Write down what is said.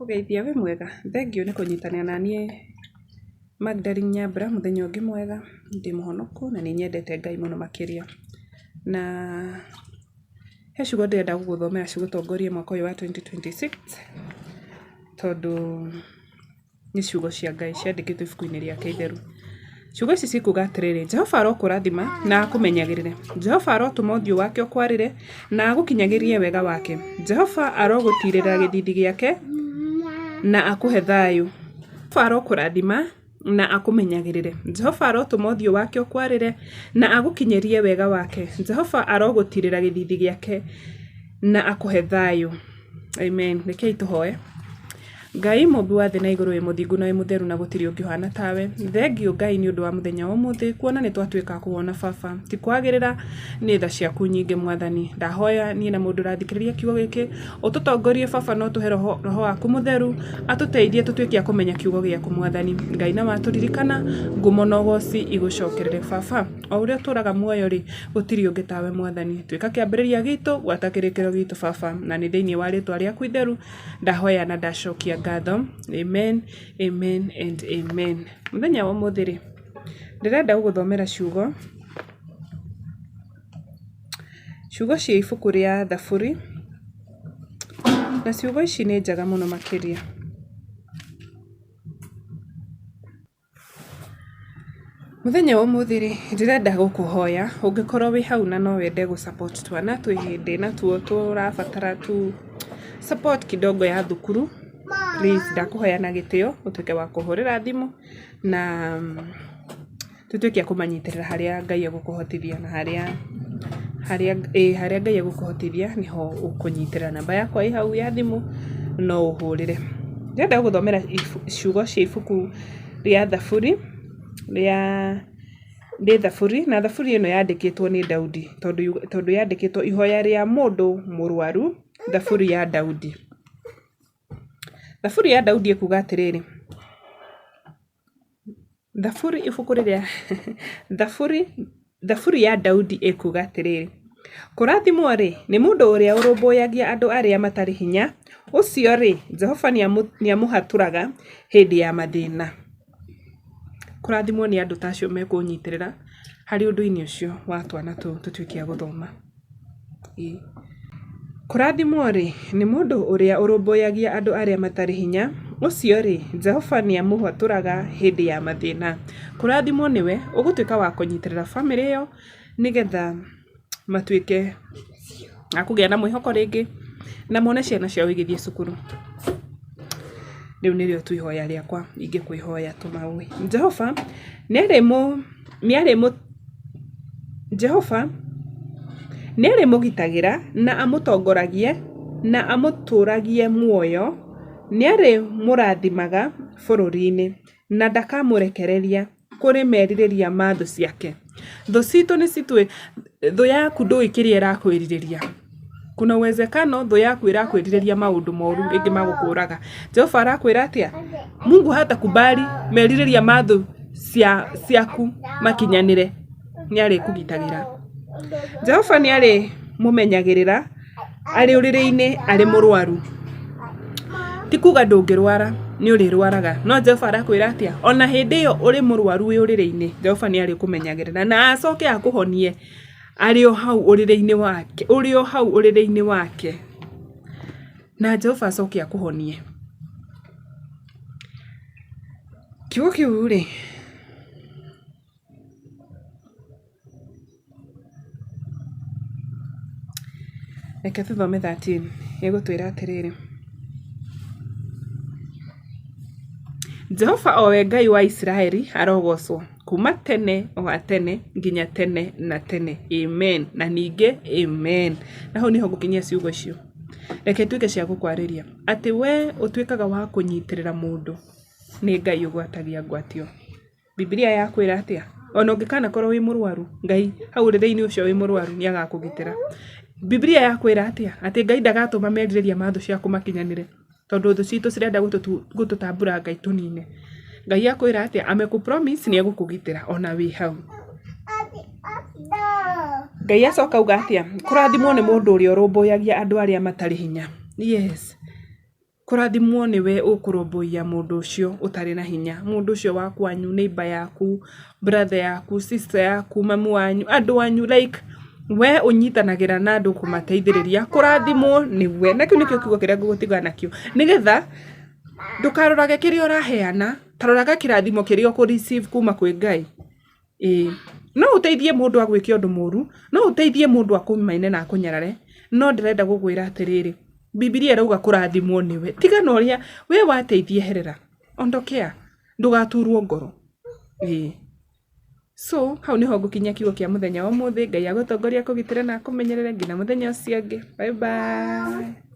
Kugeithia we mwega. Thengio nĩ kũnyitanĩra na niĩ Magdalene Nyambura mũthenya ũngĩ mwega. Ndĩ mũhonoku na nĩ nyendete Ngai mũno makĩria. Na he ciugo ndĩrenda gũgũthomera cigũtongorie mwaka ũyũ wa 2026 tondũ nĩ ciugo cia Ngai ciandĩkĩtwo ibuku-inĩ rĩake itheru. Ciugo ici cikuga atĩrĩrĩ: Jehova arokũrathima na akũmenyagĩrĩre. Jehova arotũma ũthiũ wake ũkwarĩre na agũkinyagĩrie wega wake. Jehova arogũtirĩra gĩthithi gĩake na akũhe thayũ. Jehova arokũrathima na akũmenyagĩrĩre. Jehova arotũma ũthiũ wake ũkwarĩre na agũkinyĩrie wega wake. Jehova arogũtirĩra gĩthithi gĩake na akũhe thayũ. Amen. Rekei tũhoe. Ngai mũmbi wa thĩ na igũrũ wĩ mũthingu na wĩ mũtheru na gũtirĩ ũngĩ ũhana tawe. Thengio Ngai nĩ ũndũ wa mũthenya wa ũmũthĩ, kuona nĩ twatuĩka kuona baba. Ti kwagĩrĩra nĩ tha ciaku nyingĩ Mwathani. Ndahoya niĩ na mũndũ ũrathikĩrĩria kiugo gĩkĩ ũtũtongorie baba, no tũhe roho waku mũtheru atũteithie tũtuĩke a kũmenya kiugo gĩaku Mwathani. Ngai na watũririkana ngumo na ũgooci igũcokerere baba. O ũrĩa ũtũraga muoyo rĩ, gũtirĩ ũngĩ tawe Mwathani. Tuĩka kĩambĩrĩria gitũ, gwata kĩrĩkĩro gitũ baba, na nĩ thĩinĩ wa rĩĩtwa rĩaku itheru ndahoya na ndacokia ngatho. Amen, amen and amen. Mũthenya wa ũmũthĩ rĩ, ndĩrenda gũgũthomera ciugo cia ibuku rĩa Thaburi, na ciugo ici nĩ njega mũno makĩria. Mũthenya wa ũmũthĩ rĩ, ndĩrenda gũkũhoya ũngĩkorwo wĩ hau na no wende gũ-support twana twĩ hĩndĩ na tuo tũrabatara tu support kidogo ya thukuru. Please ndakũhoya na gĩtĩo ũtuĩke wa kũhũrĩra thimũ na tutuĩke a kũmanyitĩrĩra harĩa Ngai egũkũhotithia, na harĩa Ngai egũkũhotithia niho ũkũnyitĩrĩra. Namba yakwa ĩ hau ya thimũ, no ũhũrĩre. Ndĩrenda gũthomera ciugo cia ibuku rĩa Thaburi Thaburi, na Thaburi ĩno yandĩkĩtwo nĩ Daudi tondũ yandĩkĩtwo ihoya rĩa mũndũ mũrwaru. Thaburi ya Daudi. Thaburi ya Daudi ĩkuga atĩrĩrĩ. Thaburi ya Daudi ĩkuga atĩrĩrĩ: Kũrathimwo rĩ nĩ mũndũ ũrĩa ũrũmbũyagia andũ arĩa matarĩ hinya, ũcio rĩ Jehova nĩamũhatũraga hĩndĩ ya mathĩna. Kũrathimwo nĩ andũ tacio mekũnyitĩrĩra harĩ ũndũ-inĩ ũcio wa twana tũtuĩke a gũthoma. Kũrathimwo rĩ nĩ mũndũ ũrĩa ũrũmbũyagia andũ arĩa matarĩ hinya, ũcio rĩ Jehova nĩamũhatũraga hĩndĩ ya mathĩna. Kũrathimwo nĩwe ũgũtuĩka wa kũnyitĩrĩra famĩlĩ ĩyo nĩgetha matuĩke a kũgĩa na mwĩhoko rĩngĩ na mone ciana ciao igĩthiĩ cukuru. Rĩu nĩrĩo tu ihoya rĩakwa ingĩkwĩhoya tũmaũĩ. Jehova nĩarĩmũgitagĩra na amũtongoragie na amũtũragie muoyo. Nĩarĩmũrathimaga bũrũri-inĩ na ndakamũrekereria kũrĩ merirĩria ma thũ ciake. Thũ citũ nĩ citũĩ. Thũ yaku ndũĩ kĩrĩa ĩrakwĩrirĩria. Kuna uwezekano thũ yaku ĩrakwĩrirĩria maũndũ moru rĩngĩ magũkũraga. Jehova arakwĩra atĩa? Mungu hatakubali merirĩria ma thũ ciaku makinyanĩre. Nĩarĩkũgitagĩra. Jehova nĩarĩ mũmenyagĩrĩra arĩ ũrĩrĩ-inĩ arĩ mũrwaru. Ti kuga ndũngĩrwara, nĩ ũrĩrwaraga. No Jehova arakwĩra atĩa? Ona hĩndĩ ĩyo ũrĩ mũrwaru wĩ ũrĩrĩ-inĩ, Jehova nĩarĩ kũmenyagĩrĩra na acoke akũhonie arĩ o hau ũrĩrĩ-inĩ wake. Na Jehova acoke akũhonie. Kiugo kĩu rĩ, reke tũthome 13. Ĩgũtwĩra atĩrĩrĩ: Jehova owe Ngai wa Isiraeli arogocwo kuma tene o gatene nginya tene na tene. Amen. Na ningĩ amen. Na hau niho ngũkinyia ciugo icio. Reke tuĩke cia gũkwarĩria atĩ we ũtuĩkaga wa kũnyitĩrĩra mũndũ nĩ Ngai ũgwatagia ngwatio. Biblia yakwĩra atĩa? Ona ũngĩkanakorwo wĩ mũrwaru, Ngai hau ũrĩrĩ-inĩ ũcio wĩ mũrwaru nĩagakũgitĩra. Biblia yakwĩra atĩa? Atĩ Ngai ndagatũma merirĩria ma thũ ciaku makinyanĩre. Tondũ thũ citũ cirenda gũtũtambũra Ngai tũnine. Ngai akwĩra atĩa? Amekũpromise nĩegũkũgitĩra ona wĩ hau. Ngai acoka uga atĩa? Kũrathimwo nĩ mũndũ ũrĩa ũrũmbũyagia andũ arĩa matarĩ hinya. Yes. kurathimwo niwe ukurumbuia mundu ucio utari na hinya mundu ucio wa kwanyu neighbor yaku brother yaku sister yaku mamu wanyu andu wanyu like we unyitanagira na andu kumateithiriria kurathimwo niwe nakio nikio kiugo kiria ngugutiga nakio nigetha ndukarorage kiria uraheana taroraga kirathimo kiria ku receive kuma kwi Ngai no uteithie mundu agwike undu muru no uteithie mundu akumaine na akunyarare no ndirenda gugwira atiriri Biblia irauga kurathimwo niwe tigana uria we wateithie herera ondokea ndugaturwo ngoro so hau niho ngukinya kiugo kia muthenya wa muthi Ngai agutongoria kugitira na kumenyerera ngina muthenya ucio ngi bye bye